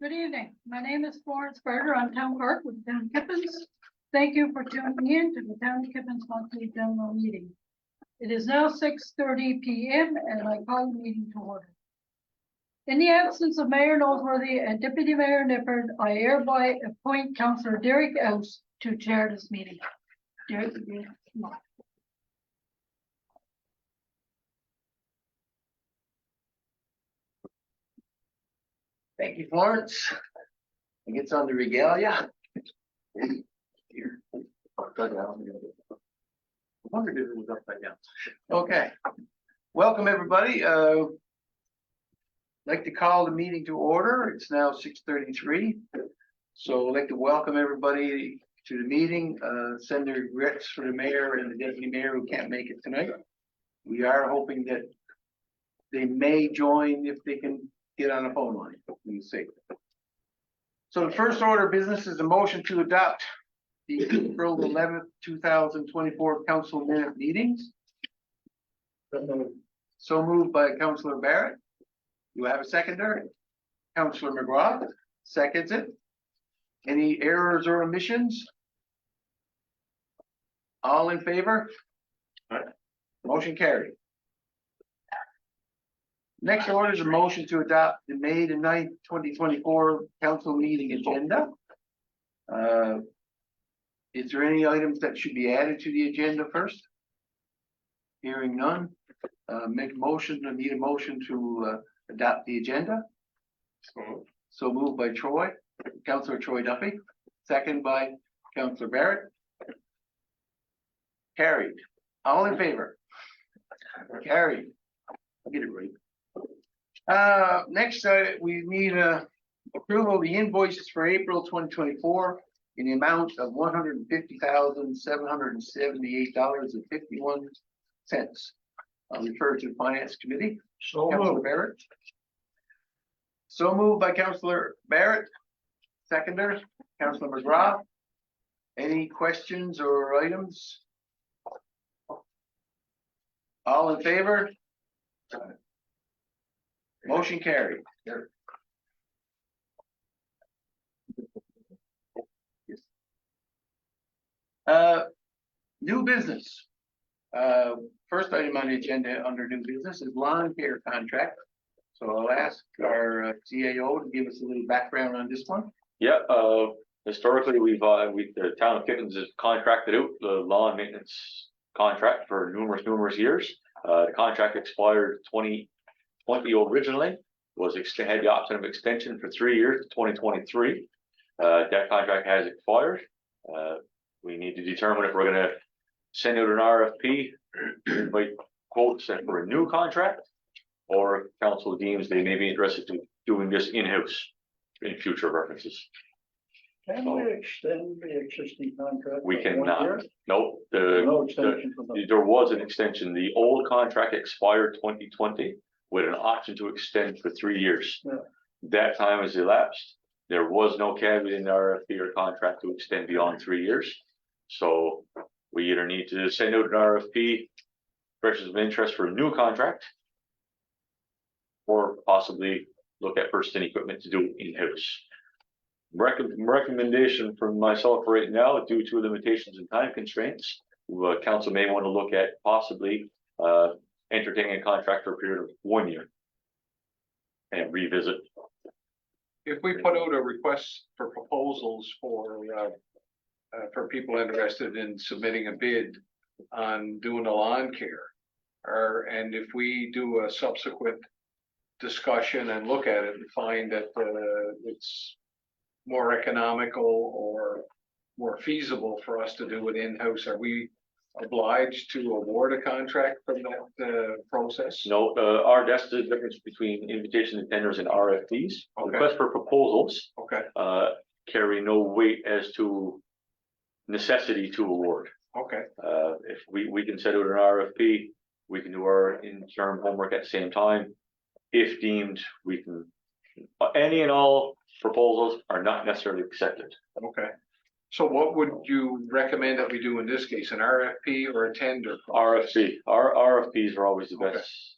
Good evening. My name is Florence Berger. I'm town clerk with Town Kippens. Thank you for tuning in to the Town Kippens monthly general meeting. It is now 6:30 p.m. and I call the meeting to order. In the absence of Mayor Noseworthy and Deputy Mayor Nippard, I hereby appoint Councillor Derek Ouse to chair this meeting. Derek, come on. Thank you, Florence. I get on the regalia. Here. Upside down. I wondered if it was upside down. Okay. Welcome, everybody. Like to call the meeting to order. It's now 6:33. So I'd like to welcome everybody to the meeting. Send their regrets for the mayor and the deputy mayor who can't make it tonight. We are hoping that they may join if they can get on a phone line. We'll see. So the first order of business is a motion to adopt the April 11th, 2024 council minute meetings. So moved by Councillor Barrett. You have a seconder? Councillor McGrath seconds it. Any errors or omissions? All in favor? Motion carried. Next order is a motion to adopt the May the 9th, 2024 council meeting agenda. Is there any items that should be added to the agenda first? Hearing none. Make a motion. I need a motion to adopt the agenda. So moved by Troy, Councillor Troy Duffy, second by Councillor Barrett. Carried. All in favor? Carried. I'll get it right. Next, we need approval of the invoices for April 2024 in the amount of $150,778.51. I'll refer to the Finance Committee. So Councillor Barrett. So moved by Councillor Barrett. Seconder, Councillor McGrath. Any questions or items? All in favor? Motion carried. New business. First item on the agenda under new business is lawn care contract. So I'll ask our CAO to give us a little background on this one. Yeah, historically the town of Kippens has contracted out the lawn maintenance contract for numerous years. The contract expired 2020 originally, had the option of extension for 3 years to 2023. That contract has expired. We need to determine if we're going to send out an RFP, invite quotes for a new contract, or if council deems they may be interested in doing this in-house in future references. Can we extend the existing contract? We cannot. No, no extension there was an extension. The old contract expired 2020 with an option to extend for 3 years. Yeah. That time has elapsed. There was no caveat in the RFP or contract to extend beyond 3 years. So we either need to send out an RFP, expressions of interest for a new contract, or possibly look at purchasing equipment to do it in-house. Recommendation from myself right now, due to limitations and time constraints, council may want to look at possibly entertaining a contract for a period of 1 year and revisit. If we put out a request for proposals for people interested in submitting a bid on doing the lawn care, and if we do a subsequent discussion and look at it and find that it's more economical or more feasible for us to do it in-house, are we obliged to award a contract from that process? No, that's the difference between invitation to tenders and RFPs. Okay. Request for proposals carry no weight as to necessity to award. Okay. If we can set out an RFP, we can do our interim homework at the same time. If deemed, we can, any and all proposals are not necessarily accepted. Okay. So what would you recommend that we do in this case, an RFP or a tender process? RFP. Our RFPs are always the best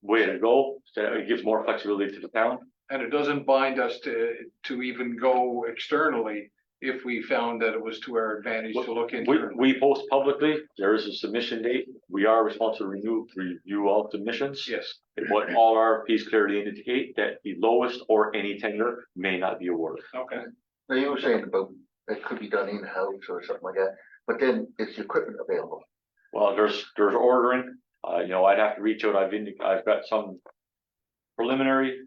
way to go. So it gives more flexibility to the town. And it doesn't bind us to even go externally if we found that it was to our advantage to look into. We post publicly, there is a submission date, we are responsible to review all submissions. Yes, But all RFPs clearly indicate that the lowest or any tender may not be awarded. okay. Now, you were saying about it could be done in-house or something like that, but then is the equipment available? Well, there's ordering, you know, I'd have to reach out, I've got some preliminary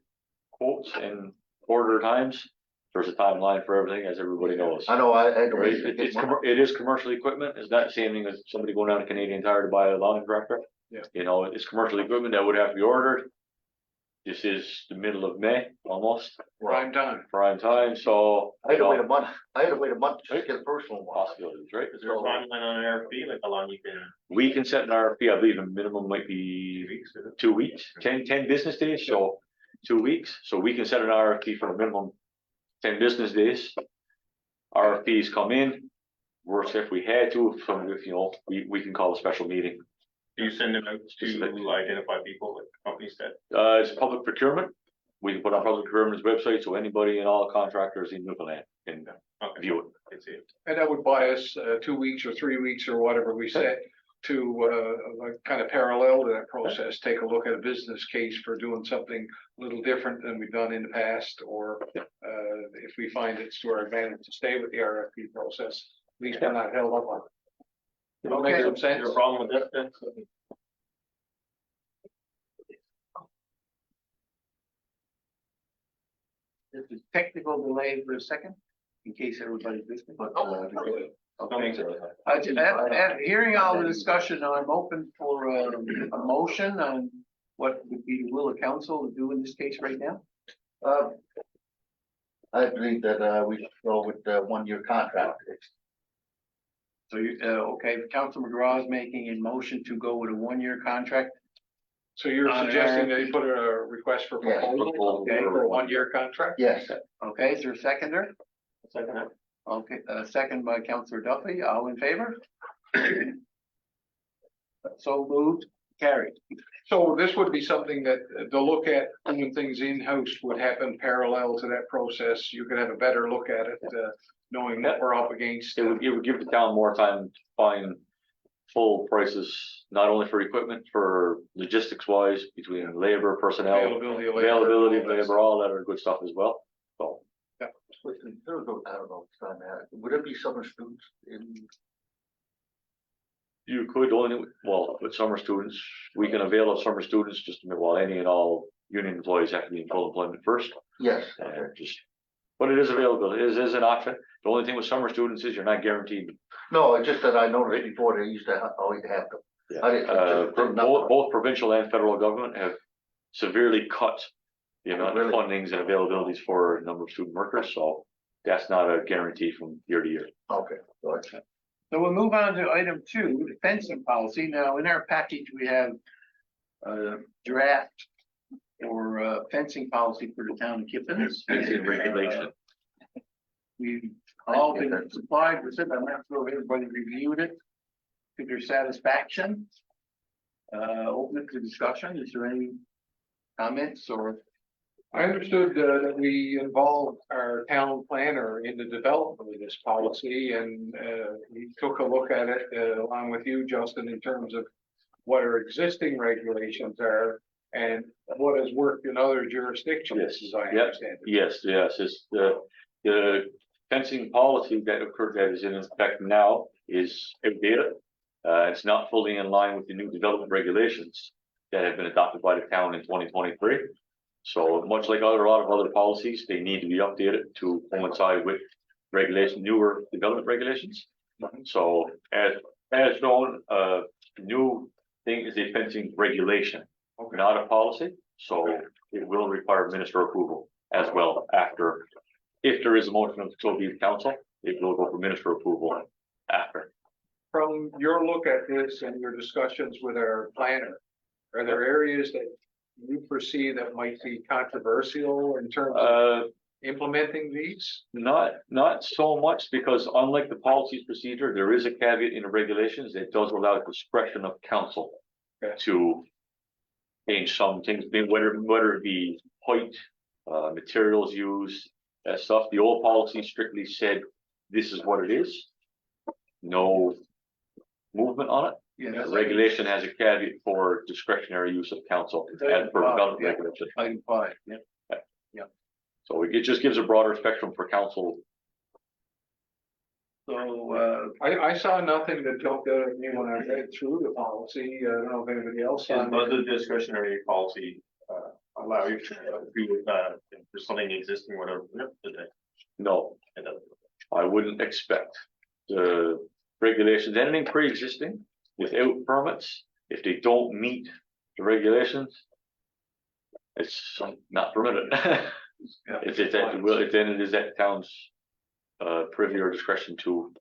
quotes and order times. There's a timeline for everything, as everybody knows. I know, I don't. Right, it is commercial equipment, it's not the same thing as somebody going down to Canadian Tire to buy a lawn tractor. Yeah. You know, it's commercial equipment that would have to be ordered. This is the middle of May, almost, Prime time. prime time, so. I had to you wait know, a month, to get a personal one. Possibilities, right? Is there a timeline on an RFP, like how long you can? We can set an RFP, I believe a minimum might be 2 weeks, 10 business days, so 2 weeks. So we can set an RFP for a minimum 10 business days. RFPs come in, worse if we had to, if you know, we can call a special meeting. Do you send them out to identify people, like companies that? It's public procurement. We can put on public procurement website, so anybody and all contractors in Newfoundland can view it. Can see it. And that would buy us 2 weeks or 3 weeks or whatever we set to like kind of parallel to that process, take a look at a business case for doing something a little different than we've done in the past, or if we find it's to our advantage to stay with the RFP process, at least we're not held up on it. Does that make some Is there sense? a problem with that then? There's a technical delay for a second, in case everybody's listening. Okay. Hearing all the discussion, I'm open for a motion on what would be the will of council to do in this case right now. I believe that, we should go with the 1-year contract. So you, okay, Council McGraw is making a motion to go with a 1-year contract. So you're suggesting that you put a request for Yeah. proposal, okay, for a 1-year contract? Yes, Okay, is there a seconder? Second, Okay, second by Councillor Duffy, all in favor? So moved, carried. So this would be something that the look at doing things in-house would happen parallel to that process. You could have a better look at it, knowing what we're up against. It would give the town more time to find full prices, not only for equipment, for logistics wise, between labor, personnel, Availability of labor. availability of labor, all that are good stuff as well. So I don't know, it's time out. Would it be summer students in? you could only, well, with summer students, we can avail of summer students just, well, any and all union employees have to be in full employment first. Yes, But it is available, it is an option. The only thing with summer students is you're not guaranteed. no, it's just that I noticed before they used to always have them. Yeah. I didn't know. Both provincial and federal government have severely cut the amount of Really? fundings and availabilities for a number of student workers, so that's not a guarantee from year to year. Okay, good. So we'll move on to item 2, the fencing policy. Now, in our package, we have a draft for fencing policy for the town of Kippens. Fencing regulation. We've all been supplied with it. I'm not sure if everybody reviewed it to their satisfaction. Open it to discussion. Is there any comments or? I understood that we involved our town planner in the development of this policy, and he took a look at it along with you, Justin, in terms of what our existing regulations are and what has worked in other jurisdictions, Yes, as I yep. understand it. Yes, it's the fencing policy that is in effect now is outdated. It's not fully in line with the new development regulations that have been adopted by the town in 2023. So much like a lot of other policies, they need to be updated to coincide with newer development regulations. So as known, the new thing is a fencing regulation, not a policy. So it will require minister approval as well after. If there is a motion of the council, it will go for minister approval after. From your look at this and your discussions with our planner, are there areas that you foresee that might be controversial in terms of implementing these? Not so much, because unlike the policies procedure, there is a caveat in the regulations that does allow discretion of council to change some things, whether it be height, materials used, that stuff. The old policy strictly said, this is what it is. No movement on it. Yeah, The that's regulation has a caveat for discretionary use of council It's as per government yeah. regulation. item 5, yeah. So it just gives a broader spectrum for council. So, I saw nothing that jumped out at me when I read through the policy. I don't know if anybody else saw. Does the discretionary policy, allow you to do, if there's something existing, whatever, No, it doesn't. I wouldn't expect the regulations, anything pre-existing without permits, if they don't meet the regulations, it's not permitted. Yeah. It's then it is at town's privy or discretion to.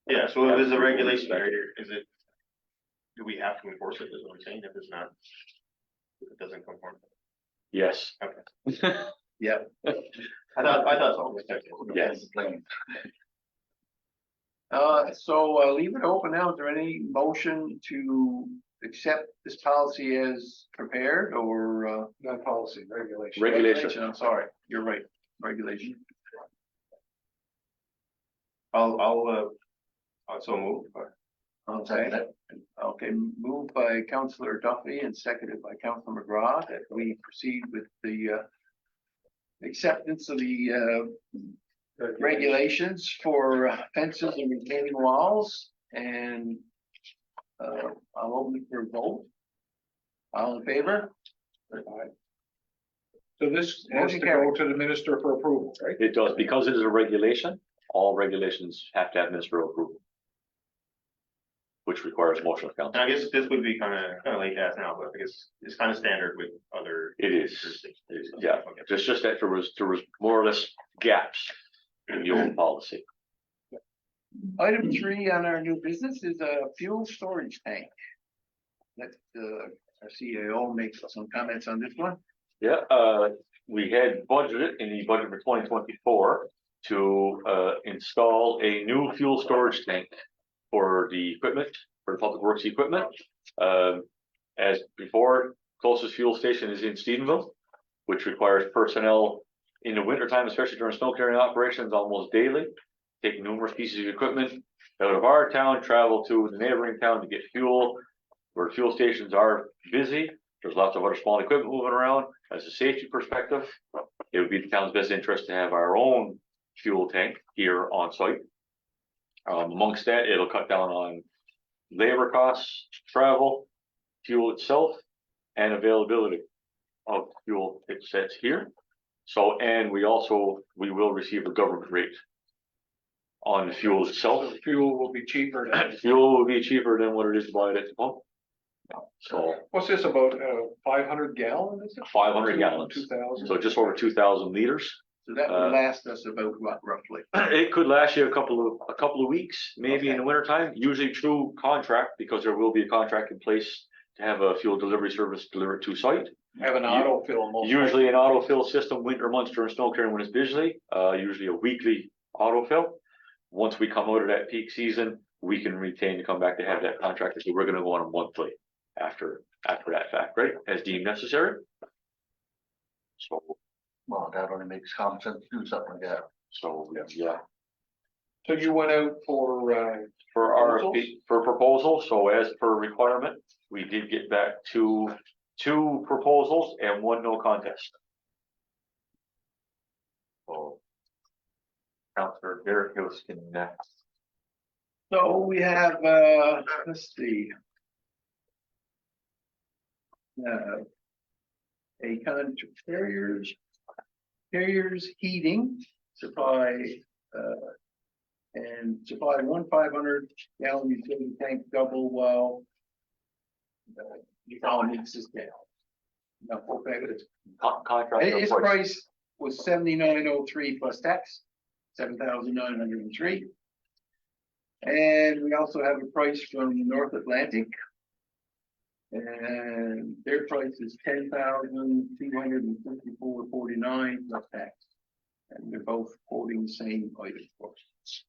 Yeah, so if there's a regulation area, is it, do we have to enforce it, is what I'm saying, if it's not, if it doesn't conform? Yes. Okay. yeah, I thought so. Yes. so leave it open now. Is there any motion to accept this policy as prepared or? Not policy, regulation. Regulation. I'm sorry, you're right, regulation. I'll also move. Okay, okay, moved by Councillor Duffy and seconded by Councillor McGrath that we proceed with the acceptance of the regulations for fences and retaining walls, and I'll open it for a vote. All in favor? So this has to go to the minister for approval, right? It does, because it is a regulation, all regulations have to have ministerial approval, which requires motion of council. And I guess this would be kind of late to ask now, but I guess it's kind of standard with other. It is, jurisdictions. yeah, Okay. just that there was more or less gaps in the old policy. Item 3 on our new business is a fuel storage tank. Let our CAO make some comments on this one. Yeah, we had budgeted in the budget for 2024 to install a new fuel storage tank for the equipment, for the public works equipment. As before, closest fuel station is in Stephenville, which requires personnel in the wintertime, especially during snow clearing operations, almost daily, taking numerous pieces of equipment out of our town, travel to the neighboring town to get fuel, where fuel stations are busy. There's lots of other small equipment moving around. As a safety perspective, it would be the town's best interest to have our own fuel tank here on site. Amongst that, it'll cut down on labor costs, travel, fuel itself, and availability of fuel it sets here. So, and we will receive a government rate on the fuel itself. So fuel will be cheaper. Fuel will be cheaper than what it is to buy it at the pump. So What's this about, 500 gallon, is it? 500 gallons, 2,000? so just over 2,000 liters. So that would last us about what, roughly? It could last you a couple of weeks, maybe in the wintertime, usually through contract, because there will be a contract in place to have a fuel delivery service delivered to site. Have an autofill. most Usually an likely. autofill system, winter months during snow clearing when it's busy, usually a weekly autofill. Once we come out of that peak season, we can retain to come back to have that contract, so we're gonna go on a monthly after that fact, right, as deemed necessary. So, Well, that only makes common sense to do something like that. yeah. So you went out for, For Proposals? RFP, for proposals, so as per requirement, we did get back two proposals and one no contest. So. Counselor Derek Hills can next. So we have, let's see. A contract carriers heating supply, and supply 500 gallon utility tank double well. You call it this down. Now, Contract. his price was 7903 plus tax, 7,903. And we also have a price from North Atlantic. And their price is 10,254.49 plus tax. And they're both quoting the same item for us.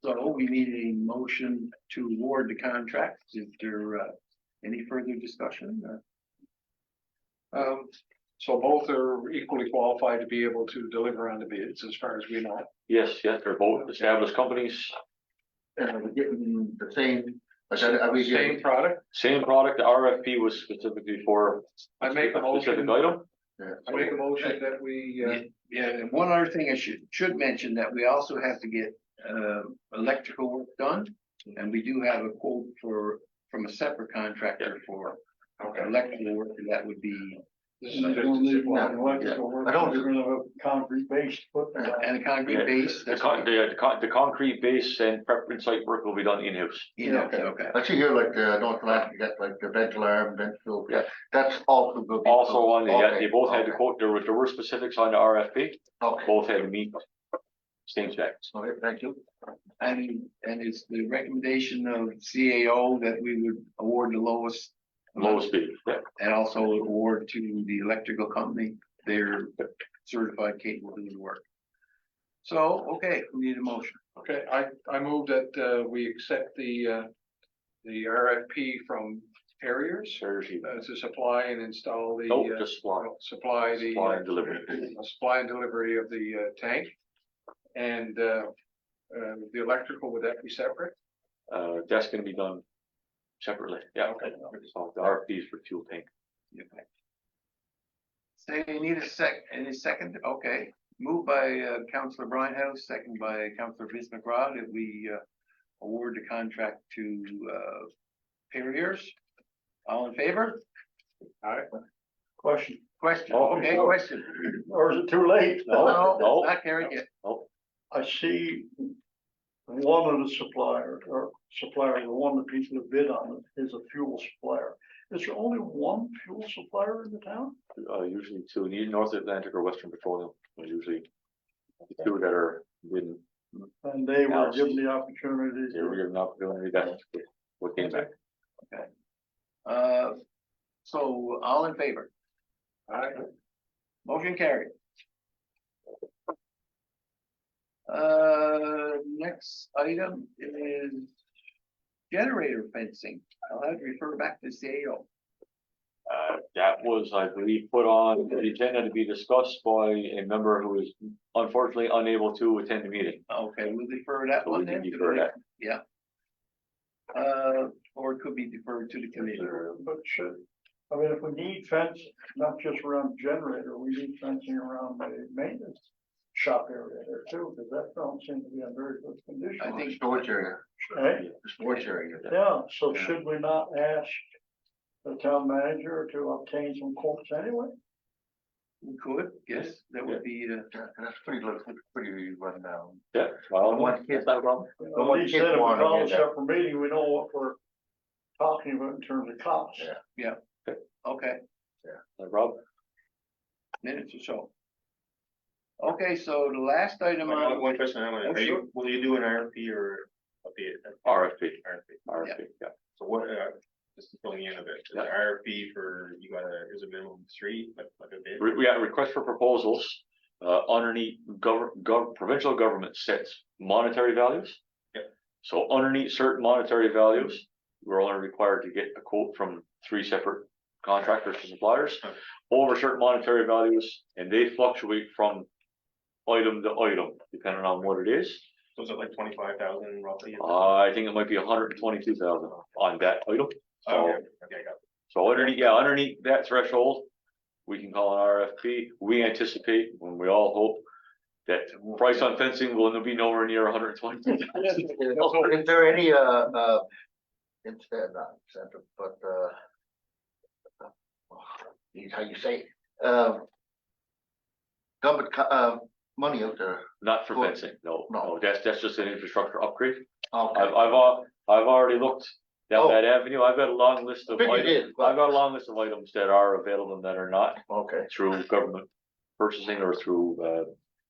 So we need a motion to award the contract. Is there any further discussion? So both are equally qualified to be able to deliver on the bids, as far as we know. Yes, they're both established companies, And we're getting the same, like, are we Same getting? product. same product, the RFP was specifically for I make a specific motion, item. I make a motion that we, Yeah, and one other thing I should mention that we also have to get electrical work done. And we do have a quote from a separate contractor for electrical work, and that would be, this is just a supply. I don't, concrete base put down. and a concrete base. The concrete base and prep and site work will be done in-house. Yeah, okay. I see here like the North Atlantic, you got like the ventral arm, ventral, Yeah. that's also good. Also on, Okay, they both had the okay, quote, there were specifics on the RFP, Okay, both had to meet same specs. okay, thank you. And it's the recommendation of CAO that we would award the lowest. Lowest bid, yeah. And also award to the electrical company, they're certified capable of doing the work. So, okay, we need a motion. Okay, I move that we accept the RFP from Carriers Seriously. to supply and install the. Nope, just one. Supply the. Supply and delivery. Supply and delivery of the tank. And the electrical, would that be separate? That's gonna be done separately, yeah. Okay. So the RFP is for fuel tank. Okay. Say you need any second, okay, moved by Councillor Brighthouse, second by Councillor Vince McGraw, that we award the contract to Perriers. All in favor? All right. Question, Question, Oh, okay, sure. question. or is it too late? No. Not carried yet. I see one of the suppliers, or one of the people who bid on it is a fuel supplier. Is there only one fuel supplier in the town? Usually two, either North Atlantic or Western Petroleum, are usually the two that are been, And they were Yes. given the opportunity. they were given an opportunity, that's what came back. So all in favor? All right. Motion carried. Next item is generator fencing. I'll have to refer back to CAO. That was, I believe, put on the agenda to be discussed by a member who is unfortunately unable to attend the meeting. Okay, we'll defer that So one we can then. defer that. Yeah. Or it could be deferred to the committee. But should, I mean, if we need fence, not just around the generator, we need fencing around the maintenance shop area there too, because that don't seem to be in very good condition. I think- Storage area, Right? the storage area. Yeah, so should we not ask the town manager to obtain some quotes anyway? We could, yes, that would be, That's pretty run down. Yeah, well, One kid. that's not a problem. You The know, one at least kid then if we wanted call a to get separate meeting, we know what we're talking about in terms of costs. Yeah. okay, No problem. minutes or so. Okay, so the last item I got on, one question, Oh, sure. will you do an RFP or a bid? RFP, RFP. RFP, yeah. So what, just filling in a bit, is Yeah. the RFP for, is a minimum of three, like a bid? We got a request for proposals, underneath provincial government sets monetary values. Yep. So underneath certain monetary values, we're only required to get a quote from 3 separate contractors and suppliers. Okay. Over certain monetary values, and they fluctuate from item to item, depending on what it is. So is it like 25,000 roughly? I think it might be 122,000 on that item. Oh, So, okay, okay, got it. so underneath that threshold, we can call an RFP. We anticipate, and we all hope, that price on fencing will be nowhere near 122,000. Is there any, instead, not incentive, but, how you say, government, money out there? Not for Cool. fencing, no, No. no, that's just an infrastructure upgrade. Okay. I've already looked down Oh. that avenue. I've got a long list of Figured items. it, but- I've got a long list of items that are available and that are not Okay. through government purchasing or through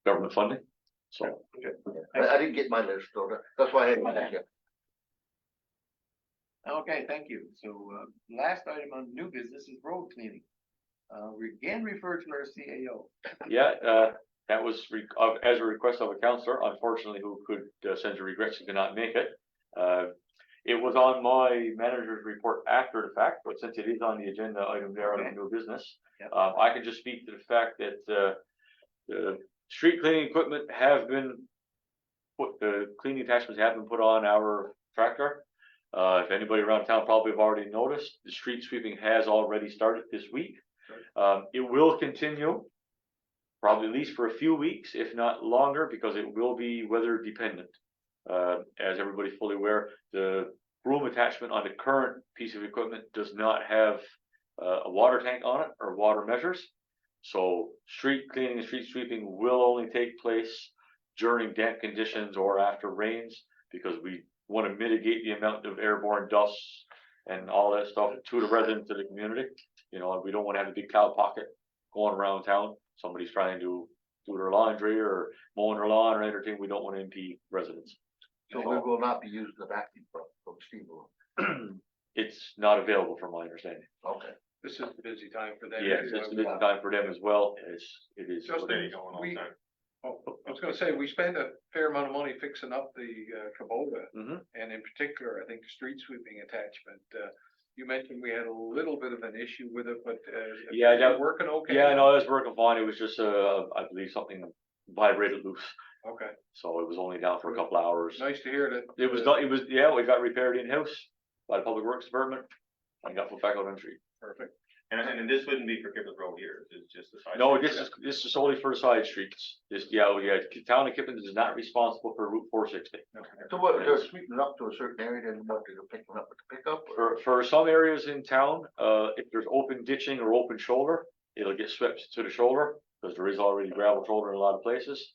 government funding. So, I didn't get my list, so that's why I had to ask you. okay, thank you. So, last item on new business is road cleaning. We again refer to our CAO. yeah, that was as a request of a counselor, unfortunately, who could send her regrets he could not make it. It was on my manager's report after the fact, but since it is on the agenda item there on Okay. new business. Yep. I can just speak to the fact that, the street cleaning equipment have been the cleaning attachments have been put on our tractor. If anybody around town probably have already noticed, the street sweeping has already started this week. It will continue, probably at least for a few weeks, if not longer, because it will be weather dependent. As everybody's fully aware, the broom attachment on the current piece of equipment does not have a water tank on it or water measures. So street cleaning and street sweeping will only take place during damp conditions or after rains, because we want to mitigate the amount of airborne dust and all that stuff to the residents of the community. You know, we don't want to have a big cloud pocket going around town. Somebody's trying to do their laundry or mowing their lawn or anything. We don't want to impede residents. So we will not be using the vacuum from Steve. It's not available from my understanding. Okay. This is a busy time for them. Yes, it's a busy time for them as well. It is. Just Steady going all the we, time. oh, I was gonna say, we spend a fair amount of money fixing up the Kubota. Mhm. And in particular, I think the street sweeping attachment, you mentioned we had a little bit of an issue with it, but Yeah, is it that- working okay? Yeah, no, it was working fine. It was just, I believe something vibrated loose. Okay, So it was only down for a couple hours. nice to hear that. It was not, it was, yeah, we got repaired in-house by the Public Works Department. I got put back out on the street. Perfect. And this wouldn't be for Kippens Road here, it's just the side. No, street. this is solely for the side streets. This, yeah, Town of Kippen is not responsible for Route 460. So what, they're sweeping up to a certain area, then what, they're picking up with the pickup? or- For some areas in town, if there's open ditching or open shoulder, it'll get swept to the shoulder, because there is already gravel shoulder in a lot of places.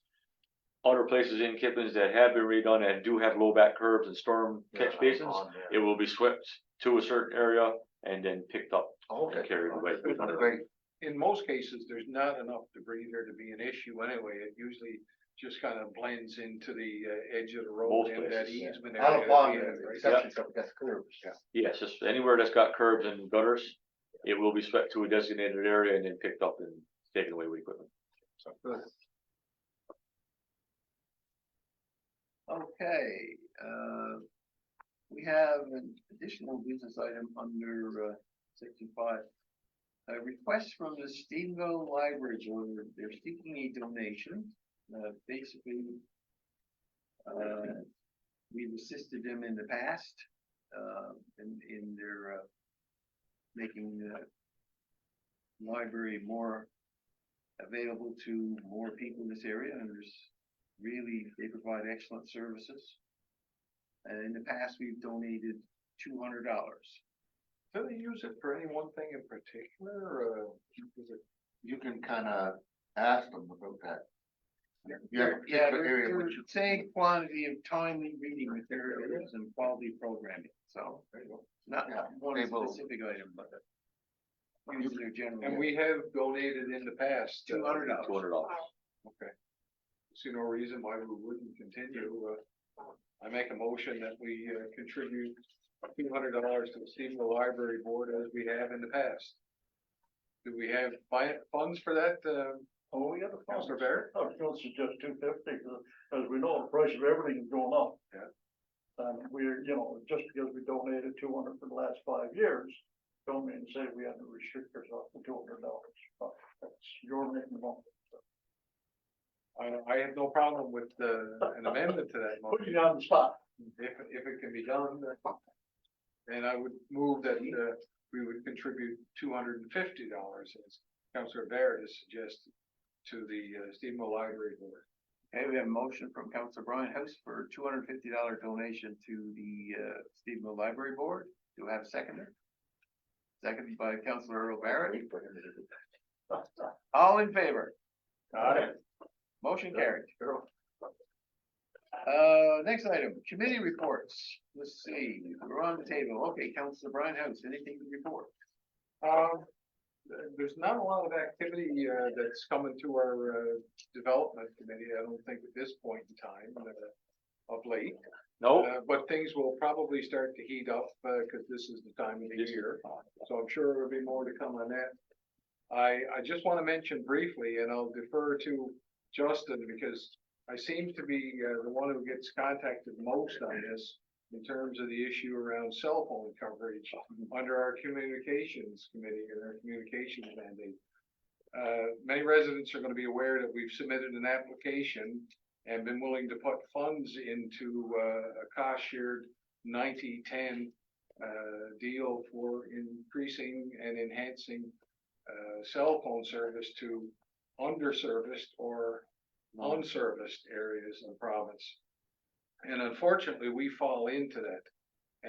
Other places in Kippens that have been redone and do have low back curbs and storm catch Yeah, basins, on there. it will be swept to a certain area and then picked up and Okay. carried away. Great. In most cases, there's not enough debris there to be an issue anyway. It usually just kind of blends into the edge of the road Most and that places, yeah. easement Out area. of pond, that we have, right? exception, something that's curves. Yes, just anywhere that's got curbs and gutters, it will be swept to a designated area and then picked up and taken away with equipment. Good. Okay, we have an additional business item under, section 5. A request from the Stephenville Library Board, they're seeking a donation, basically. We've assisted them in the past, in their, making the library more available to more people in this area, and they provide excellent services. And in the past, we've donated $200. Do they use it for any one thing in particular, or is it? You can kind of ask them about that. You have a Yeah, particular area they're which you. saying quantity of timely reading materials and quality programming, so not Yeah, one they will. specific item, but usually they're generally. And we have donated in the past. $200. $200. Okay. See no reason why we wouldn't continue. I make a motion that we contribute $200 to the Stephenville Library Board as we have in the past. Do we have funds for that, Oh, we got the funds. Councilor Barrett? I was gonna suggest 250, as we know, the price of everything is going up. Yeah. And we're, just because we donated 200 for the last 5 years, don't mean to say we have to restrict ourselves to $200, but that's your making the money. I have no problem with an amendment to that Put you motion, on the spot. if it can be done. And I would move that we would contribute $250, as Councilor Barrett has suggested, to the Stephenville Library Board. Okay, we have a motion from Councilor Brian House for $250 donation to the Stephenville Library Board. Do I have a seconder? Seconded by Councilor Earl Barrett. All in favor? Motion carried. Next item, committee reports. Let's see, we're on the table. Okay, Councilor Brian House, anything to report? There's not a lot of activity that's coming to our development committee, I don't think at this point in time, of late. No, But things will probably start to heat up, because this is the time of the year, so I'm sure there'll be more to come on that. I just want to mention briefly, and I'll defer to Justin, because I seem to be the one who gets contacted most on this. in terms of the issue around cell phone coverage under our communications committee and our communications mandate. Many residents are gonna be aware that we've submitted an application and been willing to put funds into a cost shared 90-10 deal for increasing and enhancing cell phone service to underserviced or unserviced areas of the province. And unfortunately, we fall into that.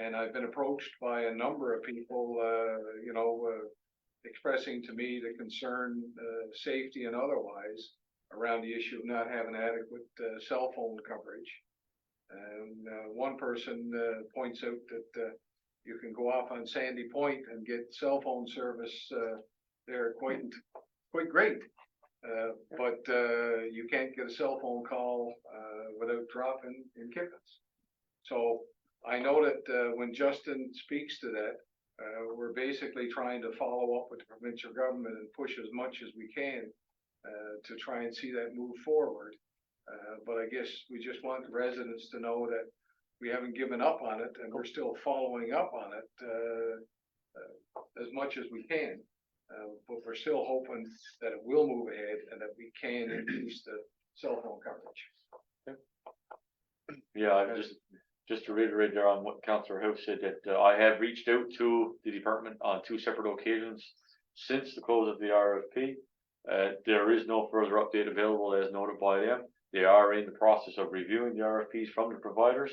And I've been approached by a number of people, expressing to me the concern, safety and otherwise, around the issue of not having adequate cell phone coverage. And one person points out that you can go off on Sandy Point and get cell phone service there quite great. But you can't get a cell phone call without dropping in Kippens. So I know that when Justin speaks to that, we're basically trying to follow up with the provincial government and push as much as we can to try and see that move forward. But I guess we just want the residents to know that we haven't given up on it and we're still following up on it as much as we can. But we're still hoping that it will move ahead and that we can increase the cell phone coverage. Yeah, just to reiterate there on what Councillor House said, that I have reached out to the department on 2 separate occasions since the close of the RFP. There is no further update available as noted by them. They are in the process of reviewing the RFPs from the providers,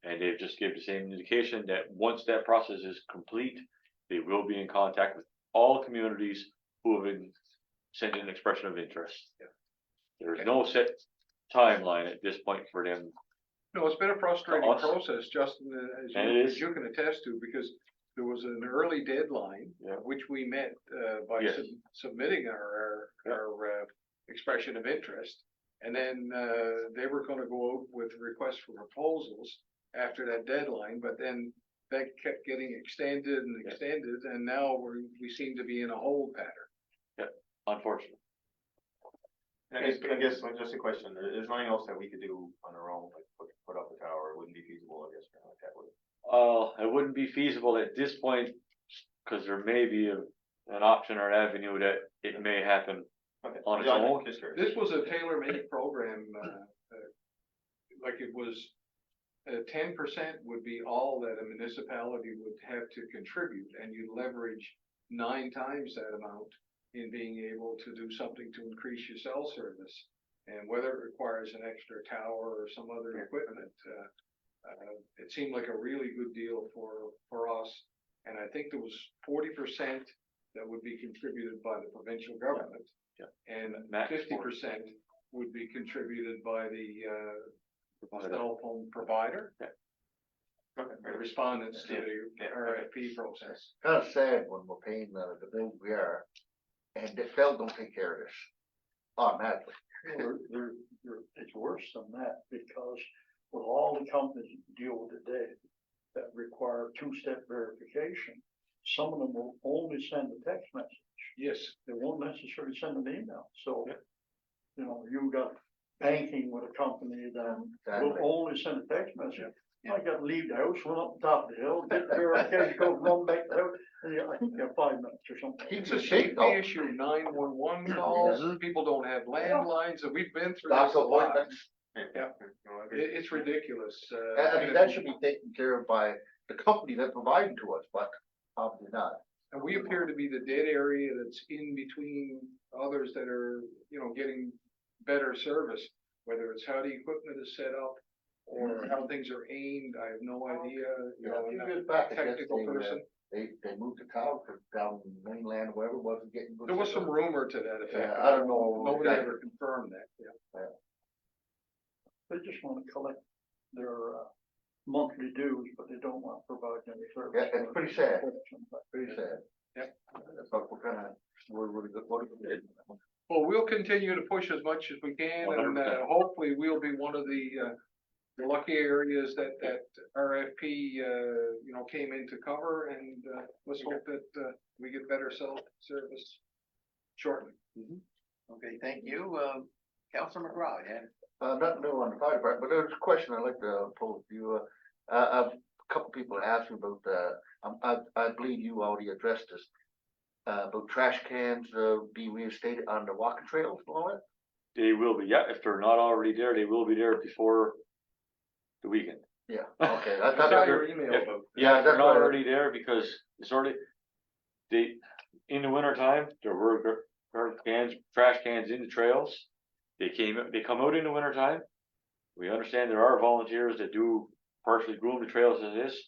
and they've just given the same indication that once that process is complete, they will be in contact with all communities who have been sent an expression of interest. There is no set timeline at this point for them. No, it's been a frustrating Us. process, Justin, And it as is. you can attest to, because there was an early deadline, Yeah. which we met by Yes. submitting our expression of interest. And then they were gonna go out with requests for proposals after that deadline, but then that kept getting extended and extended, and now we seem to be in a hold pattern. Unfortunately. I guess just a question, there's nothing else that we could do on our own, like put up a tower, it wouldn't be feasible, I guess, or like that, would it? It wouldn't be feasible at this point, because there may be an option or an avenue that it may happen Okay. on its Yeah, I'm own. just curious. This was a tailor-made program, like it was, 10% would be all that a municipality would have to contribute, and you leverage 9 times that amount in being able to do something to increase your cell service. And whether it requires an extra tower or some other equipment, it seemed like a really good deal for us. And I think there was 40% that would be contributed by the provincial government. Yeah. And Max 50% would be contributed by the Provider. cell phone provider, Okay, the respondents to Yeah, the yeah. RFP process. Kind of sad when we're paying the bill we are, and the fell don't take care of this automatically. It's worse than that, because with all the companies that deal with today that require 2-step verification, some of them will only send a text message. Yes, They won't necessarily send an email, so, Yeah. You got banking with a company that will Exactly. only send a text message. I got to leave the house, run up the top of the hill, get the verification code, run back to the house, and I think you have 5 minutes or something. it's Keeps a it safe safety though. issue, 911 calls, people don't have landlines, and we've been through this Doctor a lot. appointments. Yeah. No, I agree. It's ridiculous. I mean, that should be taken care of by the company that provided to us, but obviously not. And we appear to be the dead area that's in between others that are, getting better service, whether it's how the equipment is set up or how things are aimed, I have no idea, A I'm few not years a back, I guess technical person. they moved the tower because down in the mainland, wherever, wasn't getting good. There was some signal. rumor to that effect. Yeah, I don't know Nobody exactly. ever confirmed that, yeah. They just want to collect their monthly dues, but they don't want to provide any service. Yeah, it's pretty sad. for- Pretty sad. Yep. But we're really good, what we did. Well, we'll continue to push as much as we can, and 100%. hopefully we'll be one of the lucky areas that RFP, came in to cover, and let's hope that we get better cell service shortly. Okay, thank you. Councilor McGraw, yeah. Nothing new on the fire department, but there's a question I'd like to pose to you. A couple people asked me about, I believe you already addressed this. About trash cans, be reinstated on the walking trails and all that? They will be, yeah, if they're not already there, they will be there before the weekend. Yeah, okay, I I thought, saw If your they're- email if- about. Yeah, if they're that's not what I- already there because it's already, in the winter time, there were cans, trash cans in the trails. They come out in the winter time. We understand there are volunteers that do partially groom the trails as this.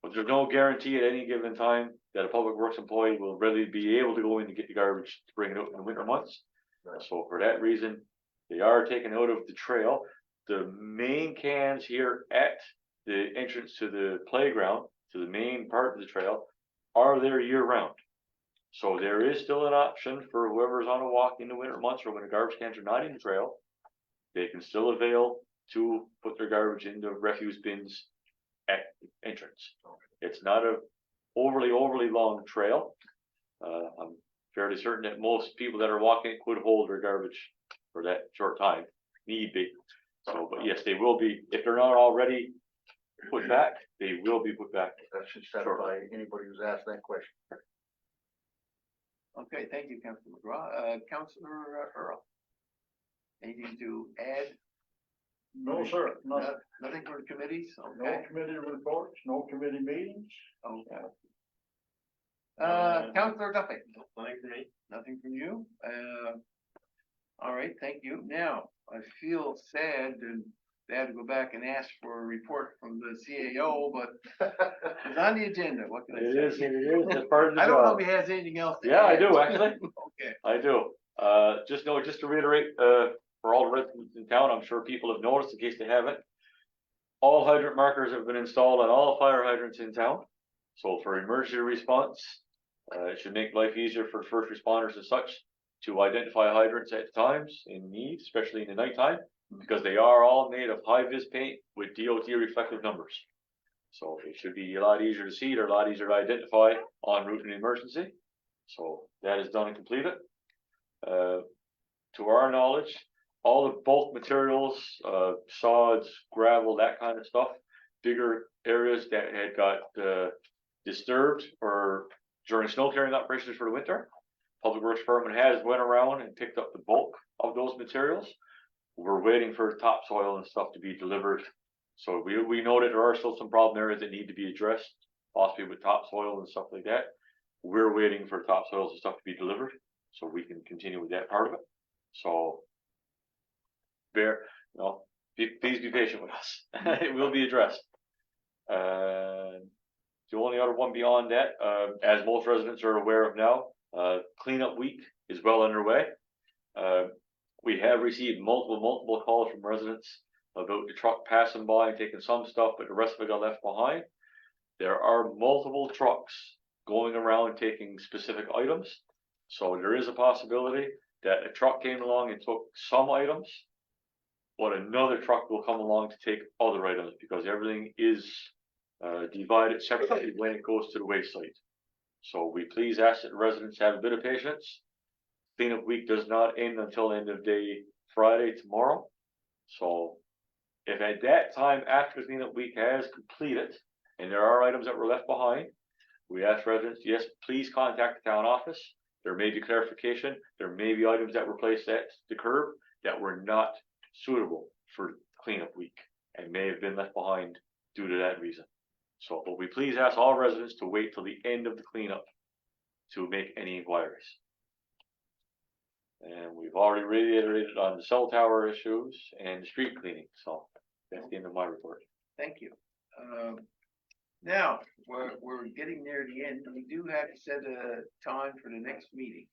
But there's no guarantee at any given time that a public works employee will really be able to go in to get the garbage to bring it out in the winter months. Right. So for that reason, they are taken out of the trail. The main cans here at the entrance to the playground, to the main part of the trail, are there year round. So there is still an option for whoever's on a walk in the winter months or when the garbage cans are not in the trail. They can still avail to put their garbage in the refuse bins at the entrance. It's not a overly long trail. I'm fairly certain that most people that are walking could hold their garbage for that short time, need be. So, but yes, they will be, if they're not already put back, they will be put back. that should satisfy anybody who's asked that question. Okay, thank you, Councilor McGraw. Councilor Earl. Anything to add? No, sir, nothing. Nothing for the committees? No Okay. committee reports, no committee meetings. Okay. Councilor Duffy? Nothing for me. Nothing from you? All right, thank you. Now, I feel sad and they had to go back and ask for a report from the CAO, but it's on the agenda. What can I say? It's part of the I don't know job. if he has anything else to Yeah, I add. do, actually. Okay. I do. Just to reiterate, for all the residents in town, I'm sure people have noticed in case they haven't. All hydrant markers have been installed on all fire hydrants in town. So for emergency response, it should make life easier for first responders and such to identify hydrants at times in need, especially in the nighttime, because they are all made of high-vis paint with DOT reflective numbers. So it should be a lot easier to see, they're a lot easier to identify en route in an emergency. So that is done and completed. To our knowledge, all the bulk materials, sods, gravel, that kind of stuff, bigger areas that had got disturbed or during snow clearing operations for the winter, Public Works Department has went around and picked up the bulk of those materials. We're waiting for topsoil and stuff to be delivered. So we know that there are still some problem areas that need to be addressed, possibly with topsoil and stuff like that. We're waiting for topsoils and stuff to be delivered so we can continue with that part of it. So please be patient with us. It will be addressed. The only other one beyond that, as most residents are aware of now, cleanup week is well underway. We have received multiple calls from residents about the truck passing by and taking some stuff, but the rest of it got left behind. There are multiple trucks going around taking specific items. So there is a possibility that a truck came along and took some items, but another truck will come along to take other items because everything is divided separately when it goes to the waste site. So we please ask that the residents have a bit of patience. Cleanup week does not end until end of day Friday tomorrow. So if at that time after the cleanup week has completed and there are items that were left behind, we ask residents, yes, please contact the town office. There may be clarification. There may be items that were placed at the curb that were not suitable for cleanup week and may have been left behind due to that reason. So, but we please ask all residents to wait till the end of the cleanup to make any inquiries. And we've already reiterated on the cell tower issues and the street cleaning, so that's the end of my report. Thank you. Now, we're getting near the end. We do have to set a time for the next meeting.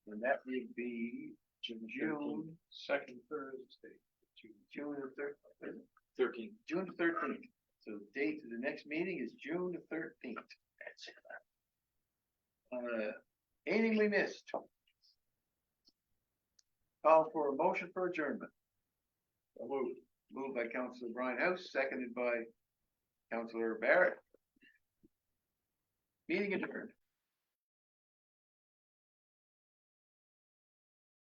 And that would be June Second Thursday. June the 13. June the 13th. So the date of the next meeting is June the 13th. That's it. Anything we missed? Call for a motion for adjournment. Moved by Councilor Brian House, seconded by Councilor Barrett. Meeting adjourned.